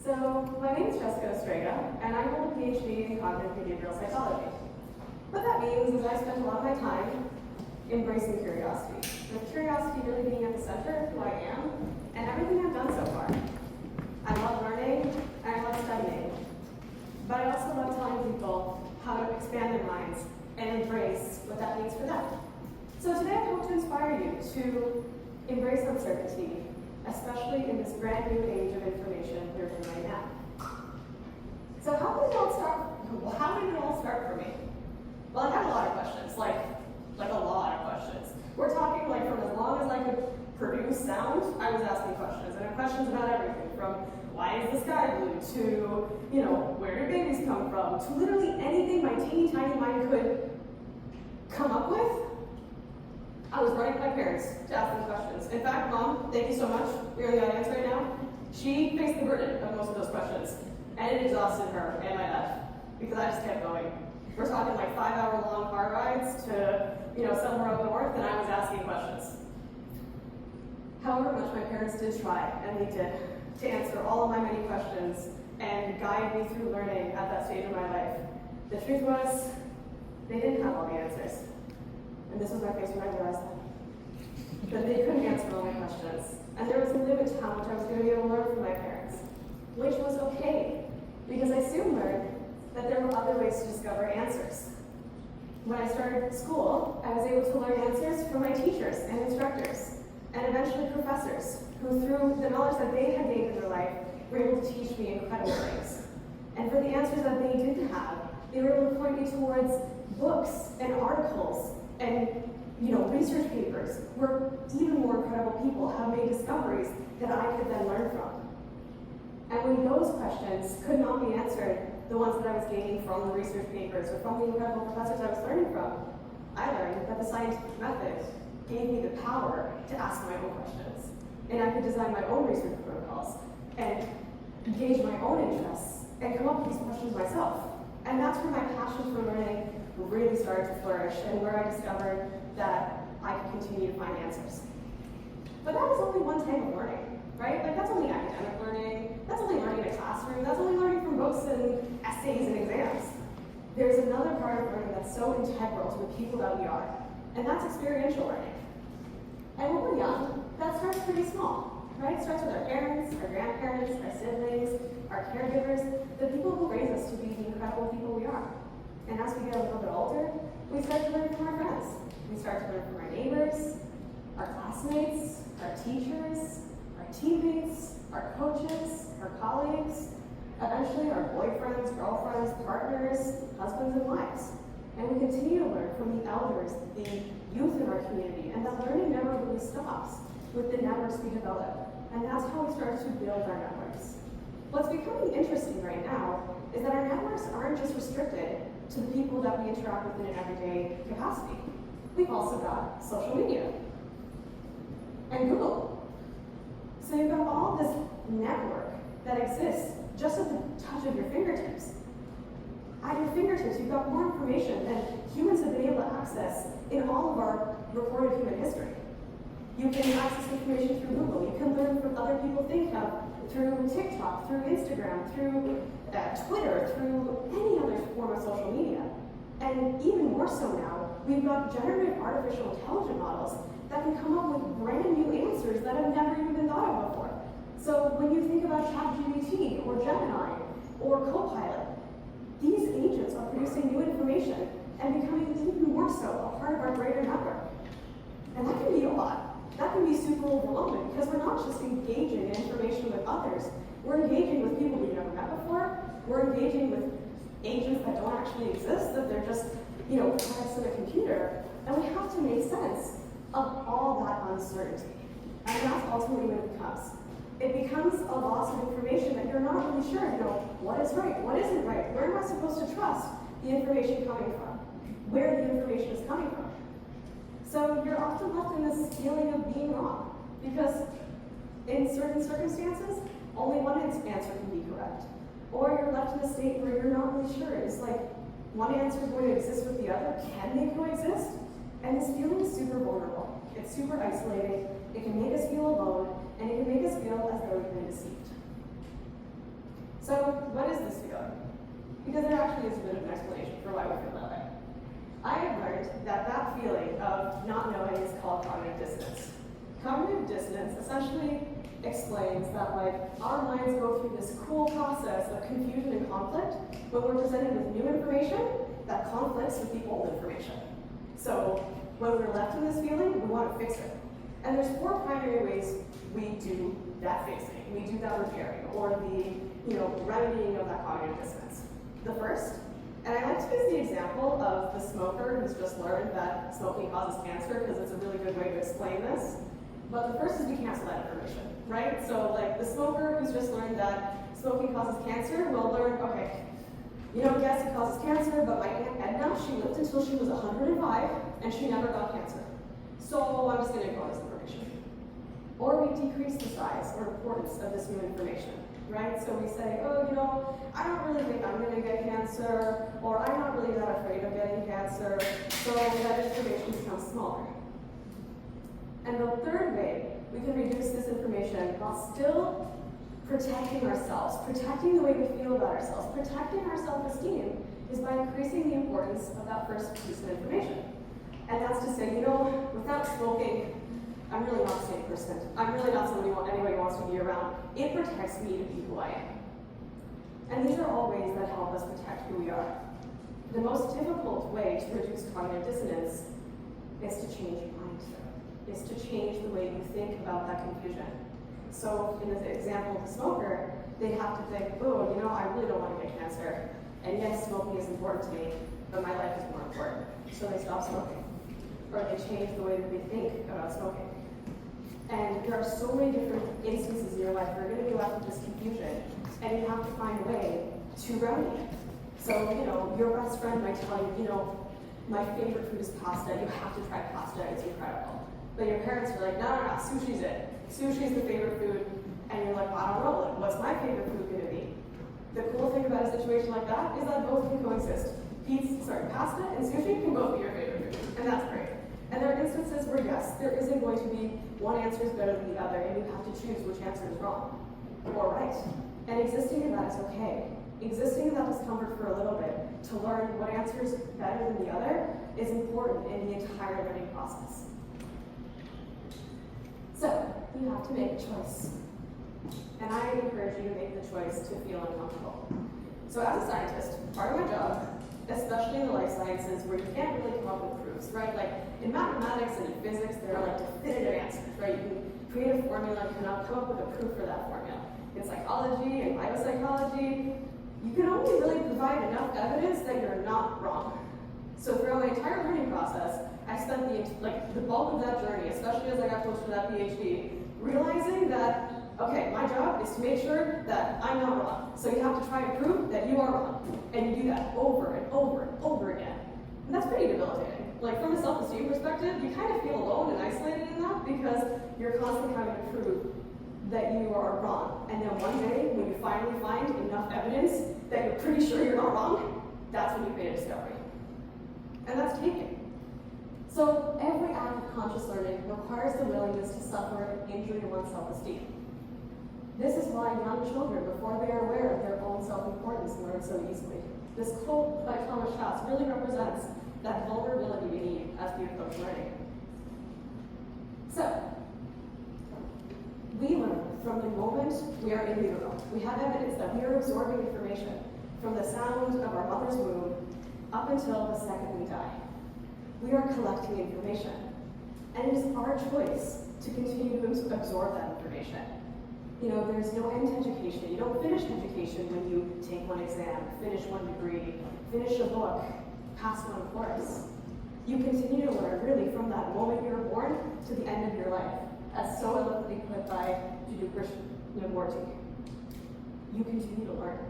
So, my name is Ostręga, and I hold a PhD in cognitive behavioral psychology. What that means is I spend a lot of my time embracing curiosity, with curiosity really being at the center of who I am and everything I've done so far. I love learning, and I love studying, but I also love telling people how to expand their minds and embrace what that means for them. So today I hope to inspire you to embrace uncertainty, especially in this brand new age of information we're in right now. So how did it all start for me? Well, I had a lot of questions, like a lot of questions. We're talking like from as long as I could produce sound, I was asking questions. And I had questions about everything from why is the sky blue to, where do babies come from, to literally anything my teeny tiny mind could come up with. I was running to my parents to ask them questions. In fact, Mom, thank you so much. You're in the audience right now. She faced the burden of most of those questions, and it exhausted her and my dad because I just kept going. We're talking like 5-hour-long car rides to, somewhere up north, and I was asking questions. However much my parents did try, and they did, to answer all of my many questions and guide me through learning at that stage of my life, the truth was, they didn't have all the answers. And this was my face when I realized that they couldn't answer all my questions. And there was a limit to how much I was going to be able to learn from my parents, which was okay, because I soon learned that there were other ways to discover answers. When I started school, I was able to learn answers from my teachers and instructors, and eventually professors, who through the knowledge that they had gained in their life, were able to teach me incredible things. And for the answers that they didn't have, they were able to point me towards books and articles and research papers where even more incredible people have made discoveries that I could then learn from. And when those questions could not be answered, the ones that I was gaining from the research papers or from the incredible professors I was learning from, I learned that the scientific method gave me the power to ask my own questions. And I could design my own research protocols and engage my own interests and come up with these questions myself. And that's where my passion for learning really started to flourish and where I discovered that I could continue to find answers. But that was only one type of learning, right? Like that's only academic learning, that's only learning in a classroom, that's only learning from books and essays and exams. There's another part of learning that's so integral to the people that we are, and that's experiential learning. And when we're young, that starts pretty small, right? It starts with our parents, our grandparents, our siblings, our caregivers, the people who raise us to be the incredible people we are. And as we get a little bit older, we start to learn from our friends. We start to learn from our neighbors, our classmates, our teachers, our teammates, our coaches, our colleagues, eventually our boyfriends, girlfriends, partners, husbands, and wives. And we continue to learn from the elders, the youth in our community, and that learning never really stops with the networks we develop. And that's how we start to build our networks. What's becoming interesting right now is that our networks aren't just restricted to the people that we interact with in an everyday capacity. We've also got social media and Google. So you've got all this network that exists just at the touch of your fingertips. At your fingertips, you've got more information than humans have been able to access in all of our recorded human history. You can access information through Google. You can learn from other people think of through TikTok, through Instagram, through Twitter, through any other form of social media. And even more so now, we've got generative artificial intelligence models that can come up with brand new answers that have never even been thought of before. So when you think about ChatGPT or Gemini or Copilot, these agents are producing new information and becoming even more so a part of our greater network. And that can be a lot. That can be super overwhelming because we're not just engaging in information with others, we're engaging with people we've never met before, we're engaging with agents that don't actually exist, that they're just, products in a computer, and we have to make sense of all that uncertainty. And that's ultimately what it becomes. It becomes a loss of information that you're not really sure, what is right, what isn't right, where am I supposed to trust the information coming from, where the information is coming from. So you're often left in this feeling of being wrong, because in certain circumstances, only one answer can be correct. Or you're left in a state where you're not really sure. It's like one answer is going to exist with the other. Can they coexist? And this feeling is super vulnerable. It's super isolating. It can make us feel alone, and it can make us feel as though we've been deceived. So what is this feeling? Because there actually is a bit of an explanation for why we feel that way. I have learned that that feeling of not knowing is called cognitive dissonance. Cognitive dissonance essentially explains that our minds go through this cool process of confusion and conflict when we're presented with new information that conflicts with the old information. So when we're left in this feeling, we want to fix it. And there's 4 primary ways we do that fixing. We do that repairing, or the remedying of that cognitive dissonance. The first, and I like to use the example of the smoker who's just learned that smoking causes cancer because it's a really good way to explain this. But the first is we cancel that information, right? So the smoker who's just learned that smoking causes cancer will learn, okay, yes, it causes cancer, but my Aunt Edna, she lived until she was 105 and she never got cancer. So I'm just going to ignore this information. Or we decrease the size or importance of this new information, right? So we say, I don't really think I'm going to get cancer, or I'm not really that afraid of getting cancer, so that information becomes smaller. And the third way we can reduce this information while still protecting ourselves, protecting the way we feel about ourselves, protecting our self-esteem, is by increasing the importance of that first piece of information. And that's to say, without smoking, I'm really not a safe person. I'm really not somebody anybody wants to be around. It protects me to be who I am. And these are all ways that help us protect who we are. The most difficult way to reduce cognitive dissonance is to change your mindset, is to change the way you think about that confusion. So in the example of the smoker, they have to think, I really don't want to get cancer. And yes, smoking is important to me, but my life is more important. So they stop smoking. Or they change the way that they think about smoking. And there are so many different instances in your life where you're going to be left with this confusion, and you have to find a way to remedy it. So, your best friend might tell you, my favorite food is pasta. You have to try pasta. It's incredible. But your parents are like, no, sushi's it. Sushi's the favorite food. And you're like, I don't know, what's my favorite food going to be? The cool thing about a situation like that is that both can coexist. Pasta and sushi can both be your favorite food, and that's great. And there are instances where, yes, there isn't going to be one answer is better than the other, and you have to choose which answer is wrong or right. And existing in that is okay. Existing in that discomfort for a little bit to learn what answer is better than the other is important in the entire learning process. So, you have to make a choice. And I encourage you to make the choice to feel uncomfortable. So as a scientist, part of my job, especially in the life sciences where you can't really come up with proofs, right? In mathematics and in physics, there are definitive answers, right? You can create a formula and come up with a proof for that formula. In psychology and biopsychology, you can only really provide enough evidence that you're not wrong. So throughout my entire learning process, I spent the bulk of that journey, especially as I got closer to that PhD, realizing that, okay, my job is to make sure that I'm not wrong. So you have to try to prove that you are wrong. And you do that over and over and over again. And that's pretty debilitating. From a self-esteem perspective, you kind of feel alone and isolated in that because you're constantly having to prove that you are wrong. And then one day, when you finally find enough evidence that you're pretty sure you're not wrong, that's when you've made a discovery. And that's taking. So every act of conscious learning requires the willingness to suffer injury to one's self-esteem. This is why young children, before they are aware of their own self-importance, learn so easily. This quote by Thomas Schatz really represents that vulnerability we need as we approach learning. So, we learn from the moment we are in utero. We have evidence that we are absorbing information from the sound of our mother's womb up until the second we die. We are collecting information, and it is our choice to continue to absorb that information. There's no end to education. You don't finish education when you take one exam, finish one degree, finish a book, pass one course. You continue to learn really from that moment you were born to the end of your life, as so eloquently put by Judith Krishnamurti. You continue to learn.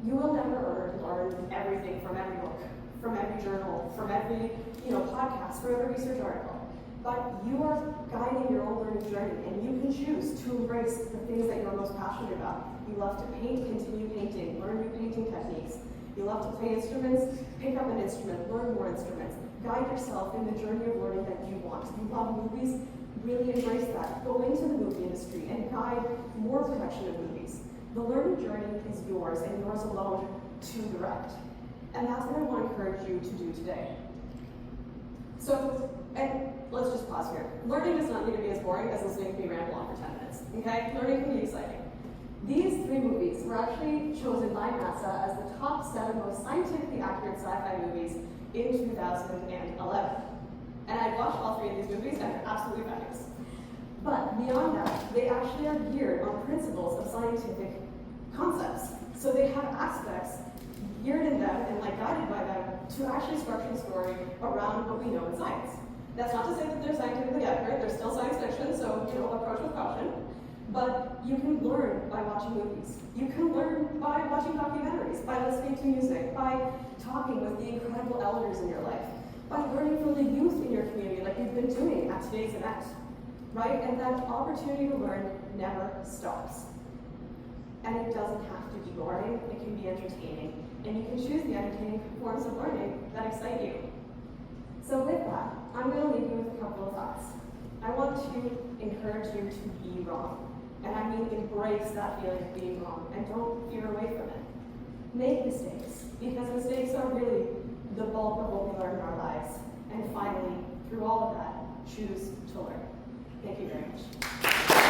You will never learn everything from every book, from every journal, from every podcast, from every research article. But you are guiding your own learning journey, and you can choose to embrace the things that you're most passionate about. You love to paint, continue painting, learn new painting techniques. You love to play instruments, pick up an instrument, learn more instruments. Guide yourself in the journey of learning that you want. You love movies, really embrace that. Go into the movie industry and guide more production of movies. The learning journey is yours and yours alone to direct. And that's what I want to encourage you to do today. So, and let's just pause here. Learning does not need to be as boring as listening to me ramble on for 10 minutes, okay? Learning can be exciting. These 3 movies were actually chosen by NASA as the top 7 most scientifically accurate sci-fi movies in 2011. And I watched all 3 of these movies and they're absolutely fabulous. But beyond that, they actually are geared on principles of scientific concepts. So they have aspects geared in them and guided by them to actually structure the story around what we know in science. That's not to say that they're scientifically accurate, they're still science fiction, so approach with caution. But you can learn by watching movies. You can learn by watching documentaries, by listening to music, by talking with the incredible elders in your life, by learning from the youth in your community like you've been doing at today's event, right? And that opportunity to learn never stops. And it doesn't have to be boring, it can be entertaining. And you can choose the entertaining forms of learning that excite you. So with that, I'm going to leave you with a couple of thoughts. I want to encourage you to be wrong. And I mean embrace that feeling of being wrong and don't veer away from it. Make mistakes, because mistakes are really the bulk of what we learn in our lives. And finally, through all of that, choose to learn. Thank you very much.